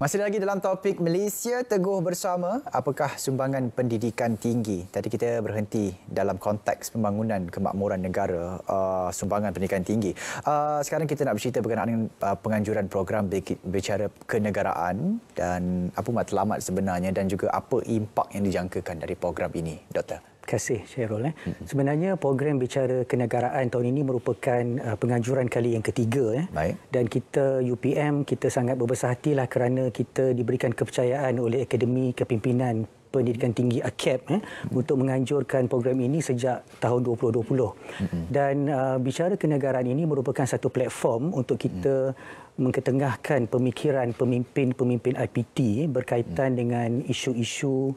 Masih lagi dalam topik Malaysia Teguh Bersama, apakah sumbangan pendidikan tinggi? Tadi kita berhenti dalam konteks pembangunan kemakmuran negara, sumbangan pendidikan tinggi. Sekarang kita nak bercerita berkenaan penganjuran program bicara kenegaraan dan apa matlamat sebenarnya dan juga apa impak yang dijangkakan dari program ini, Doktor. Terima kasih, Syahrul. Sebenarnya program bicara kenegaraan tahun ini merupakan penganjuran kali yang ketiga. Baik. Dan kita UPM, kita sangat berbesar hatilah kerana kita diberikan kepercayaan oleh Akademi Kepimpinan Pendidikan Tinggi AKAP untuk menganjurkan program ini sejak tahun 2020. Dan bicara kenegaraan ini merupakan satu platform untuk kita mengetengahkan pemikiran pemimpin-pemimpin IPT berkaitan dengan isu-isu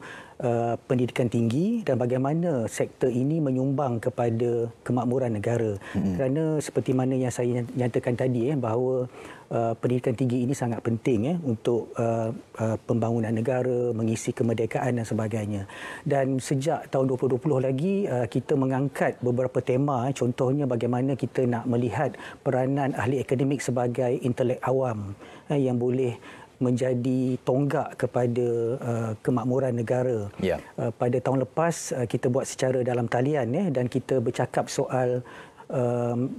pendidikan tinggi dan bagaimana sektor ini menyumbang kepada kemakmuran negara. Kerana seperti mana yang saya nyatakan tadi bahawa pendidikan tinggi ini sangat penting untuk pembangunan negara, mengisi kemerdekaan dan sebagainya. Dan sejak tahun 2020 lagi kita mengangkat beberapa tema, contohnya bagaimana kita nak melihat peranan ahli akademik sebagai intelek awam yang boleh menjadi tonggak kepada kemakmuran negara. Ya. Pada tahun lepas kita buat secara dalam talian dan kita bercakap soal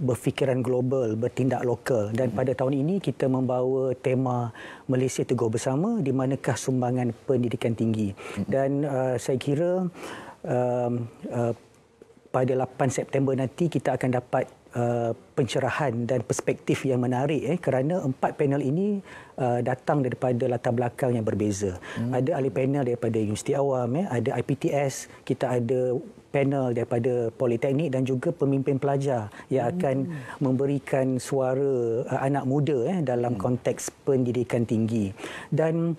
berfikiran global, bertindak lokal, dan pada tahun ini kita membawa tema Malaysia Teguh Bersama, di manakah sumbangan pendidikan tinggi. Dan saya kira pada 8 September nanti kita akan dapat pencerahan dan perspektif yang menarik kerana 4 panel ini datang daripada latar belakang yang berbeza. Ada ahli panel daripada Universiti Awam, ada IPTS, kita ada panel daripada Politeknik dan juga pemimpin pelajar yang akan memberikan suara anak muda dalam konteks pendidikan tinggi. Dan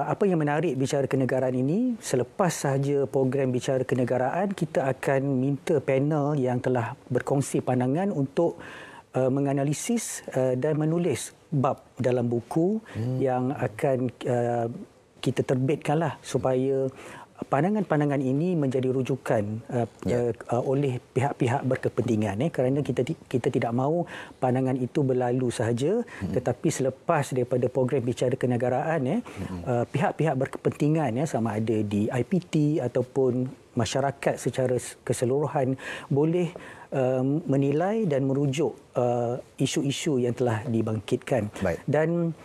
apa yang menarik bicara kenegaraan ini, selepas sahaja program bicara kenegaraan, kita akan minta panel yang telah berkongsi pandangan untuk menganalisis dan menulis bab dalam buku yang akan kita terbitkanlah supaya pandangan-pandangan ini menjadi rujukan oleh pihak-pihak berkepentingan kerana kita tidak mahu pandangan itu berlalu sahaja, tetapi selepas daripada program bicara kenegaraan pihak-pihak berkepentingan sama ada di IPT ataupun masyarakat secara keseluruhan boleh menilai dan merujuk isu-isu yang telah dibangkitkan. Baik. Dan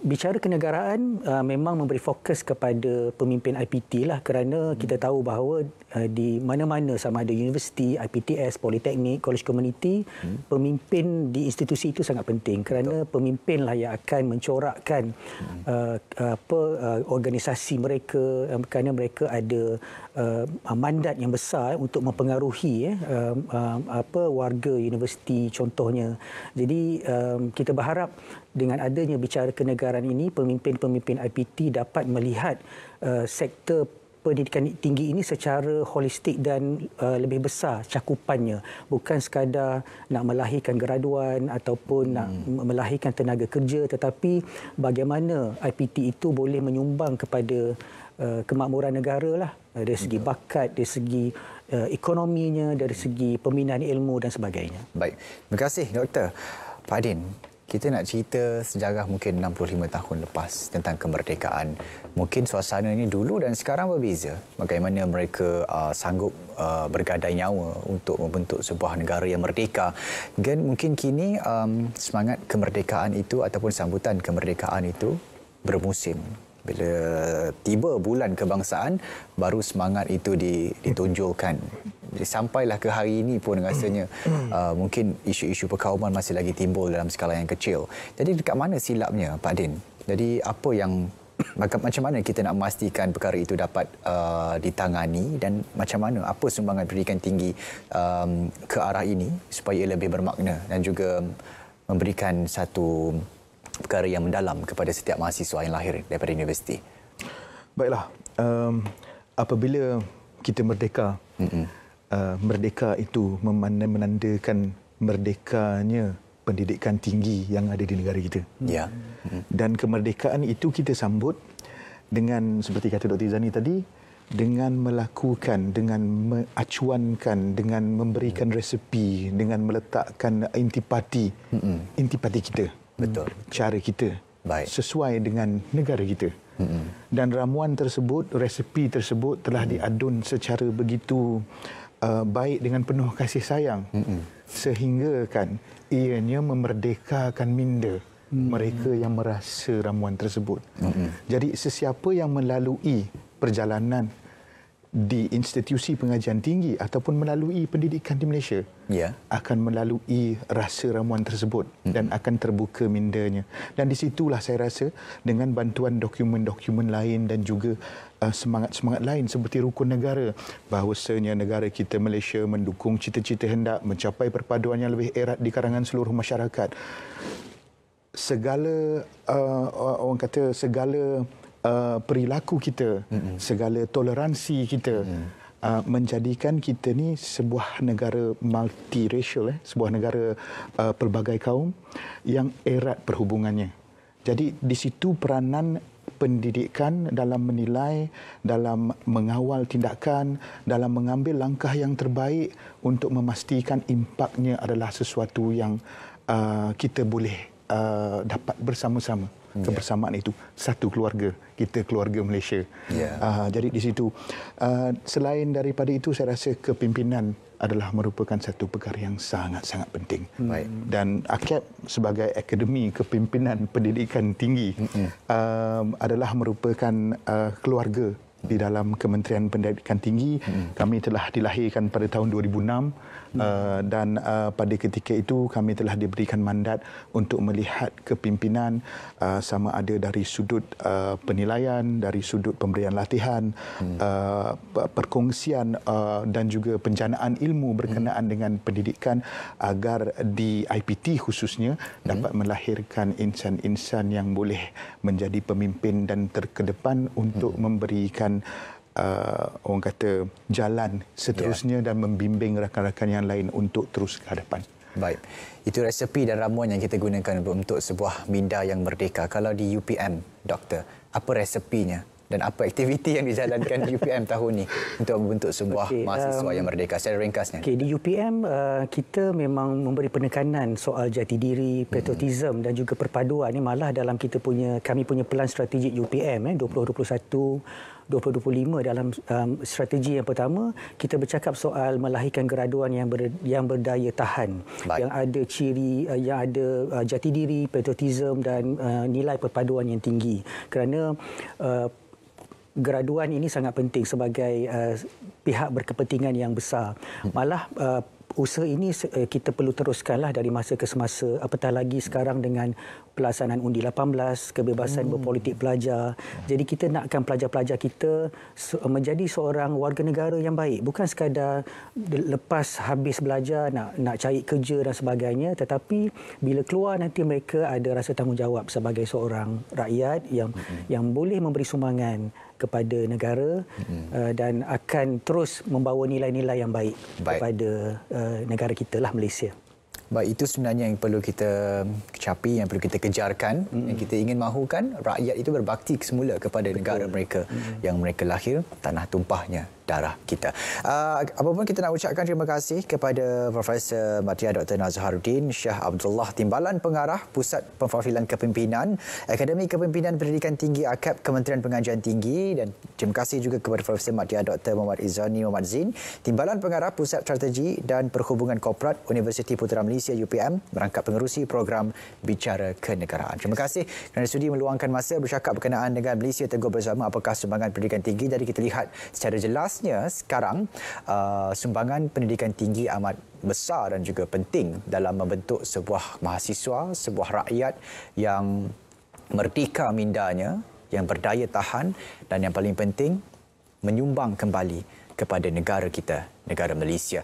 bicara kenegaraan memang memberi fokus kepada pemimpin IPT lah, kerana kita tahu bahawa di mana-mana sama ada universiti, IPTS, Politeknik, College Community, pemimpin di institusi itu sangat penting kerana pemimpinlah yang akan mencorakkan organisasi mereka, kerana mereka ada mandat yang besar untuk mempengaruhi warga universiti contohnya. Jadi kita berharap dengan adanya bicara kenegaraan ini, pemimpin-pemimpin IPT dapat melihat sektor pendidikan tinggi ini secara holistik dan lebih besar cakupannya, bukan sekadar nak melahirkan graduan ataupun nak melahirkan tenaga kerja, tetapi bagaimana IPT itu boleh menyumbang kepada kemakmuran negara lah, dari segi bakat, dari segi ekonominya, dari segi pembinaan ilmu dan sebagainya. Baik, terima kasih Doktor. Pak Din, kita nak cerita sejarah mungkin 65 tahun lepas tentang kemerdekaan. Mungkin suasana ini dulu dan sekarang berbeza. Bagaimana mereka sanggup bergadai nyawa untuk membentuk sebuah negara yang merdeka. Dan mungkin kini semangat kemerdekaan itu ataupun sambutan kemerdekaan itu bermusim. Bila tiba bulan kebangsaan, baru semangat itu ditunjukkan. Sampailah ke hari ini pun rasanya mungkin isu-isu perkauman masih lagi timbul dalam skala yang kecil. Jadi dekat mana silapnya, Pak Din? Jadi apa yang macam mana kita nak memastikan perkara itu dapat ditangani dan macam mana, apa sumbangan pendidikan tinggi ke arah ini supaya ia lebih bermakna dan juga memberikan satu perkara yang mendalam kepada setiap mahasiswa yang lahir daripada universiti. Baiklah, apabila kita merdeka, merdeka itu menandakan merdekanya pendidikan tinggi yang ada di negara kita. Ya. Dan kemerdekaan itu kita sambut dengan, seperti kata Dr. Izani tadi, dengan melakukan, dengan mengacuankan, dengan memberikan resepi, dengan meletakkan intipati kita. Betul. Cara kita sesuai dengan negara kita. Dan ramuan tersebut, resepi tersebut telah diadun secara begitu baik dengan penuh kasih sayang, sehingga kan ianya memerdekakan minda mereka yang merasa ramuan tersebut. Jadi sesiapa yang melalui perjalanan di institusi pengajian tinggi ataupun melalui pendidikan di Malaysia akan melalui rasa ramuan tersebut dan akan terbuka mindanya. Dan di situlah saya rasa dengan bantuan dokumen-dokumen lain dan juga semangat-semangat lain seperti rukun negara, bahawasanya negara kita Malaysia mendukung cita-cita hendak mencapai perpaduan yang lebih erat di kalangan seluruh masyarakat. Segala orang kata segala perilaku kita, segala toleransi kita menjadikan kita ni sebuah negara multiracial, sebuah negara pelbagai kaum yang erat perhubungannya. Jadi di situ peranan pendidikan dalam menilai, dalam mengawal tindakan, dalam mengambil langkah yang terbaik untuk memastikan impaknya adalah sesuatu yang kita boleh dapat bersama-sama. Kebersamaan itu satu keluarga, kita keluarga Malaysia. Jadi di situ selain daripada itu, saya rasa kepimpinan adalah merupakan satu perkara yang sangat-sangat penting. Dan AKAP sebagai Akademi Kepimpinan Pendidikan Tinggi adalah merupakan keluarga di dalam Kementerian Pendidikan Tinggi. Kami telah dilahirkan pada tahun 2006 dan pada ketika itu kami telah diberikan mandat untuk melihat kepimpinan sama ada dari sudut penilaian, dari sudut pemberian latihan, perkongsian dan juga penjanaan ilmu berkenaan dengan pendidikan, agar di IPT khususnya dapat melahirkan insan-insan yang boleh menjadi pemimpin dan terkedepan untuk memberikan orang kata jalan seterusnya dan membimbing rakan-rakan yang lain untuk terus ke hadapan. Baik. Itu resepi dan ramuan yang kita gunakan untuk sebuah minda yang merdeka. Kalau di UPM, Doktor, apa resepinya dan apa aktiviti yang dijalankan di UPM tahun ini untuk membentuk sebuah mahasiswa yang merdeka? Secara ringkasnya. Di UPM, kita memang memberi penekanan soal jati diri, patriotism dan juga perpaduan. Ini malah dalam kami punya pelan strategik UPM 2021-2025, dalam strategi yang pertama kita bercakap soal melahirkan graduan yang berdaya tahan. Yang ada ciri, yang ada jati diri, patriotism dan nilai perpaduan yang tinggi. Kerana graduan ini sangat penting sebagai pihak berkepentingan yang besar. Malah usaha ini kita perlu teruskanlah dari masa ke semasa, apatah lagi sekarang dengan pelaksanaan undi 18, kebebasan berpolitik pelajar. Jadi kita nakkan pelajar-pelajar kita menjadi seorang warga negara yang baik, bukan sekadar lepas habis belajar nak cari kerja dan sebagainya, tetapi bila keluar nanti mereka ada rasa tanggungjawab sebagai seorang rakyat yang boleh memberi sumbangan kepada negara dan akan terus membawa nilai-nilai yang baik kepada negara kita lah, Malaysia. Baik, itu sebenarnya yang perlu kita capai, yang perlu kita kejarkan. Yang kita ingin mahukan rakyat itu berbakti semula kepada negara mereka yang mereka lahir, tanah tumpahnya darah kita. Apapun kita nak ucapkan terima kasih kepada Profesor Madya Dr. Nazharuddin Shah Abdullah, Timbalan Pengarah Pusat Pemfafilan Kepimpinan Akademi Kepimpinan Pendidikan Tinggi AKAP Kementerian Pengajian Tinggi, dan terima kasih juga kepada Profesor Madya Dr. Muhammad Izzani Muhammad Zin, Timbalan Pengarah Pusat Strategi dan Perhubungan Korporat Universiti Putra Malaysia UPM, merangkap pengerusi program Bicara Kenegaraan. Terima kasih kerana sudi meluangkan masa bercakap berkenaan dengan Malaysia Teguh Bersama, apakah sumbangan pendidikan tinggi. Jadi kita lihat secara jelas sekarang sumbangan pendidikan tinggi amat besar dan juga penting dalam membentuk sebuah mahasiswa, sebuah rakyat yang merdeka mindanya, yang berdaya tahan dan yang paling penting menyumbang kembali kepada negara kita, negara Malaysia.